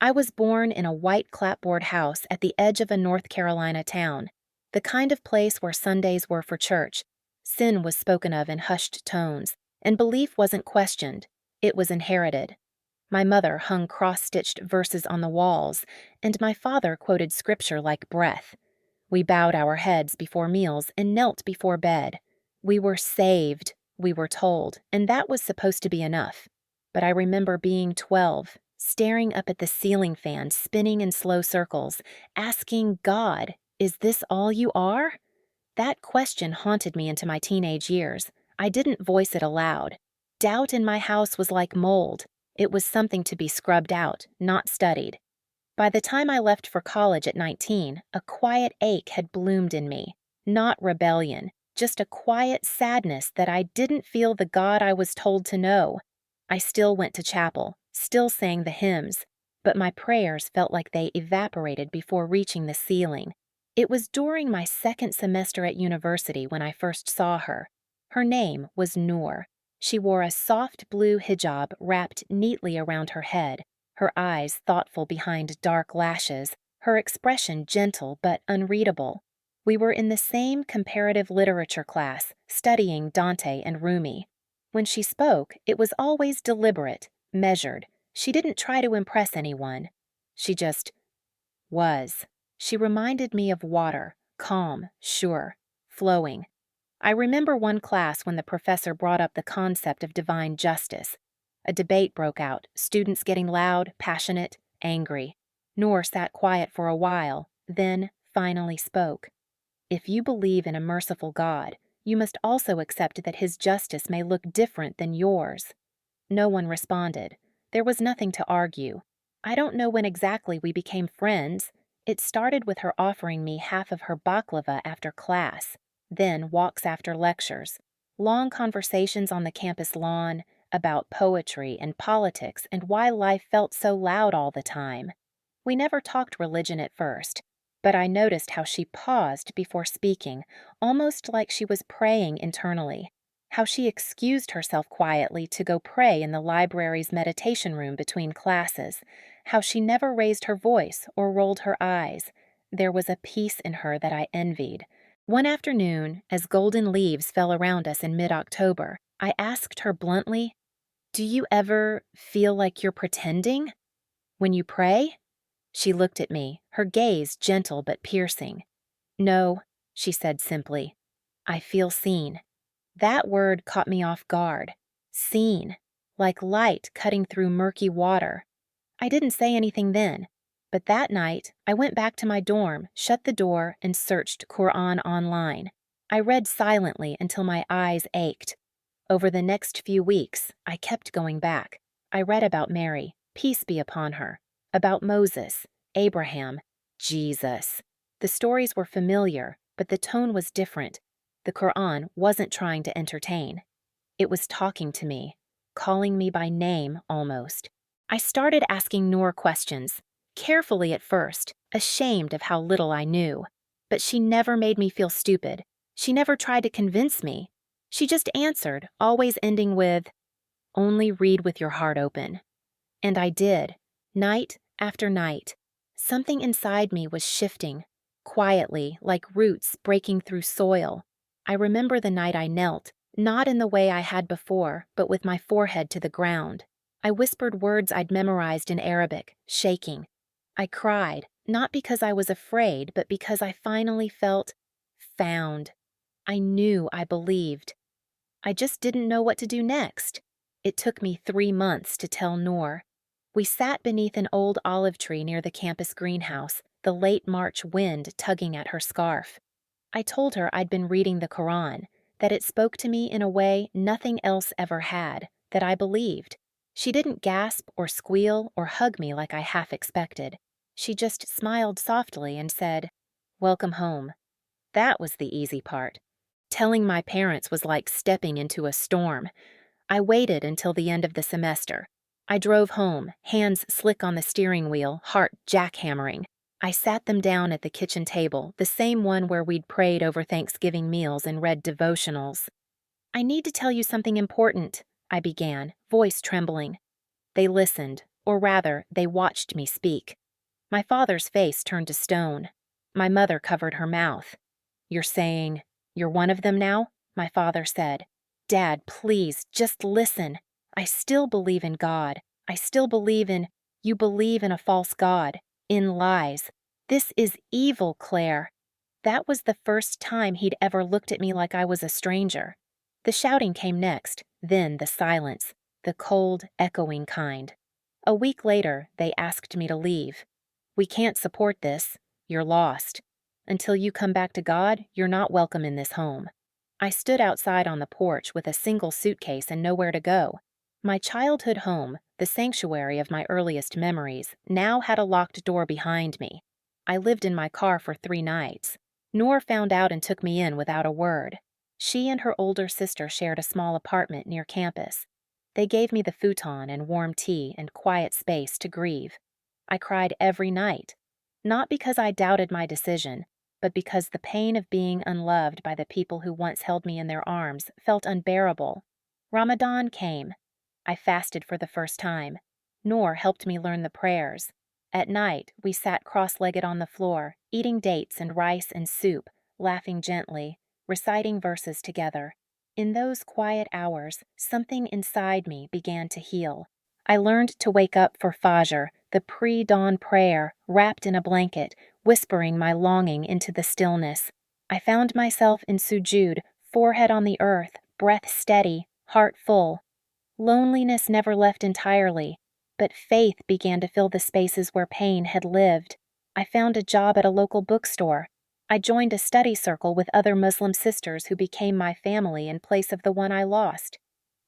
I was born in a white clapboard house at the edge of a North Carolina town, the kind of place where Sundays were for church. Sin was spoken of in hushed tones, and belief wasn't questioned. It was inherited. My mother hung cross-stitched verses on the walls, and my father quoted scripture like breath. We bowed our heads before meals and knelt before bed. We were saved, we were told, and that was supposed to be enough. But I remember being 12, staring up at the ceiling fan spinning in slow circles, asking God, "Is this all you are?" That question haunted me into my teenage years. I didn't voice it aloud. Doubt in my house was like mold. It was something to be scrubbed out, not studied. By the time I left for college at 19, a quiet ache had bloomed in me. Not rebellion, just a quiet sadness that I didn't feel the God I was told to know. I still went to chapel, still sang the hymns, but my prayers felt like they evaporated before reaching the ceiling. It was during my second semester at university when I first saw her. Her name was Noor. She wore a soft blue hijab wrapped neatly around her head, her eyes thoughtful behind dark lashes, her expression gentle but unreadable. We were in the same comparative literature class, studying Dante and Rumi. When she spoke, it was always deliberate, measured. She didn't try to impress anyone. She just was. She reminded me of water, calm, sure, flowing. I remember one class when the professor brought up the concept of divine justice. A debate broke out, students getting loud, passionate, angry. Noor sat quiet for a while, then finally spoke. "If you believe in a merciful God, you must also accept that his justice may look different than yours." No one responded. There was nothing to argue. I don't know when exactly we became friends. It started with her offering me half of her baklava after class, then walks after lectures, long conversations on the campus lawn about poetry and politics and why life felt so loud all the time. We never talked religion at first, but I noticed how she paused before speaking, almost like she was praying internally, how she excused herself quietly to go pray in the library's meditation room between classes, how she never raised her voice or rolled her eyes. There was a peace in her that I envied. One afternoon, as golden leaves fell around us in mid-October, I asked her bluntly, "Do you ever feel like you're pretending when you pray?" She looked at me, her gaze gentle but piercing. "No," she said simply. "I feel seen." That word caught me off guard. Seen, like light cutting through murky water. I didn't say anything then, but that night I went back to my dorm, shut the door, and searched Qur'an online. I read silently until my eyes ached. Over the next few weeks, I kept going back. I read about Mary, peace be upon her, about Moses, Abraham, Jesus. The stories were familiar, but the tone was different. The Qur'an wasn't trying to entertain. It was talking to me, calling me by name almost. I started asking Noor questions, carefully at first, ashamed of how little I knew. But she never made me feel stupid. She never tried to convince me. She just answered, always ending with, "Only read with your heart open." And I did, night after night. Something inside me was shifting, quietly, like roots breaking through soil. I remember the night I knelt, not in the way I had before, but with my forehead to the ground. I whispered words I'd memorized in Arabic, shaking. I cried, not because I was afraid, but because I finally felt found. I knew I believed. I just didn't know what to do next. It took me 3 months to tell Noor. We sat beneath an old olive tree near the campus greenhouse, the late March wind tugging at her scarf. I told her I'd been reading the Qur'an, that it spoke to me in a way nothing else ever had, that I believed. She didn't gasp or squeal or hug me like I half expected. She just smiled softly and said, "Welcome home." That was the easy part. Telling my parents was like stepping into a storm. I waited until the end of the semester. I drove home, hands slick on the steering wheel, heart jackhammering. I sat them down at the kitchen table, the same one where we'd prayed over Thanksgiving meals and read devotionals. "I need to tell you something important," I began, voice trembling. They listened, Or rather, they watched me speak. My father's face turned to stone. My mother covered her mouth. "You're saying you're one of them now?" my father said. "Dad, please, just listen. I still believe in God. I still believe in— You believe in a false God, in lies. This is evil, Claire." That was the first time he'd ever looked at me like I was a stranger. The shouting came next, then the silence, the cold, echoing kind. A week later, they asked me to leave. "We can't support this. You're lost. Until you come back to God, you're not welcome in this home." I stood outside on the porch with a single suitcase and nowhere to go. My childhood home, the sanctuary of my earliest memories, now had a locked door behind me. I lived in my car for 3 nights. Noor found out and took me in without a word. She and her older sister shared a small apartment near campus. They gave me the futon and warm tea and quiet space to grieve. I cried every night, not because I doubted my decision, but because the pain of being unloved by the people who once held me in their arms felt unbearable. Ramadan came. I fasted for the first time. Noor helped me learn the prayers. At night, we sat cross-legged on the floor, eating dates and rice and soup, laughing gently, reciting verses together. In those quiet hours, something inside me began to heal. I learned to wake up for Fajr, the pre-dawn prayer, wrapped in a blanket, whispering my longing into the stillness. I found myself in sujud, forehead on the earth, breath steady, heart full. Loneliness never left entirely, but faith began to fill the spaces where pain had lived. I found a job at a local bookstore. I joined a study circle with other Muslim sisters who became my family in place of the one I lost.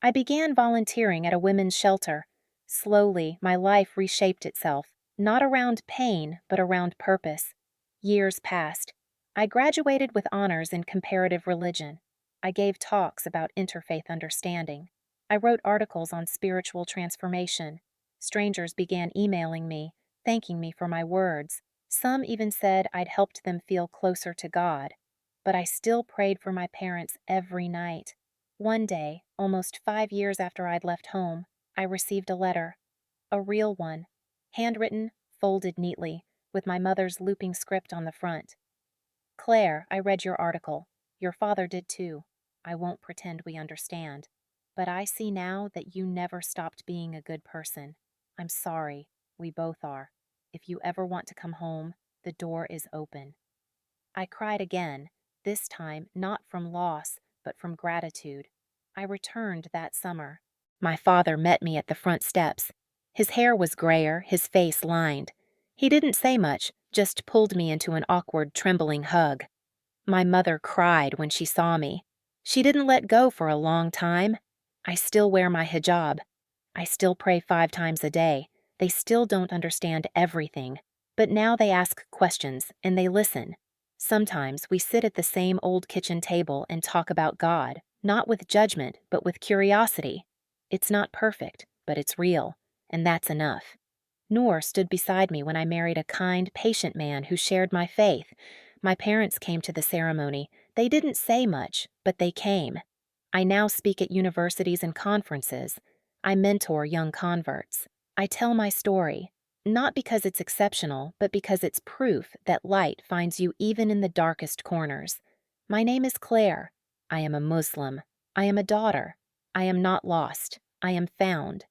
I began volunteering at a women's shelter. Slowly, my life reshaped itself, not around pain, but around purpose. Years passed. I graduated with honors in comparative religion. I gave talks about interfaith understanding. I wrote articles on spiritual transformation. Strangers began emailing me, thanking me for my words. Some even said I'd helped them feel closer to God. But I still prayed for my parents every night. One day, almost 5 years after I'd left home, I received a letter. A real one. Handwritten, folded neatly, with my mother's looping script on the front. "Claire, I read your article. Your father did too. I won't pretend we understand. But I see now that you never stopped being a good person. I'm sorry. We both are. If you ever want to come home, the door is open." I cried again, this time not from loss, but from gratitude. I returned that summer. My father met me at the front steps. His hair was grayer, his face lined. He didn't say much, just pulled me into an awkward, trembling hug. My mother cried when she saw me. She didn't let go for a long time. I still wear my hijab. I still pray 5 times a day. They still don't understand everything, but now they ask questions and they listen. Sometimes we sit at the same old kitchen table and talk about God, not with judgment, but with curiosity. It's not perfect, but it's real, and that's enough. Noor stood beside me when I married a kind, patient man who shared my faith. My parents came to the ceremony. They didn't say much, but they came. I now speak at universities and conferences. I mentor young converts. I tell my story, not because it's exceptional, but because it's proof that light finds you even in the darkest corners. My name is Claire. I am a Muslim. I am a daughter. I am not lost. I am found.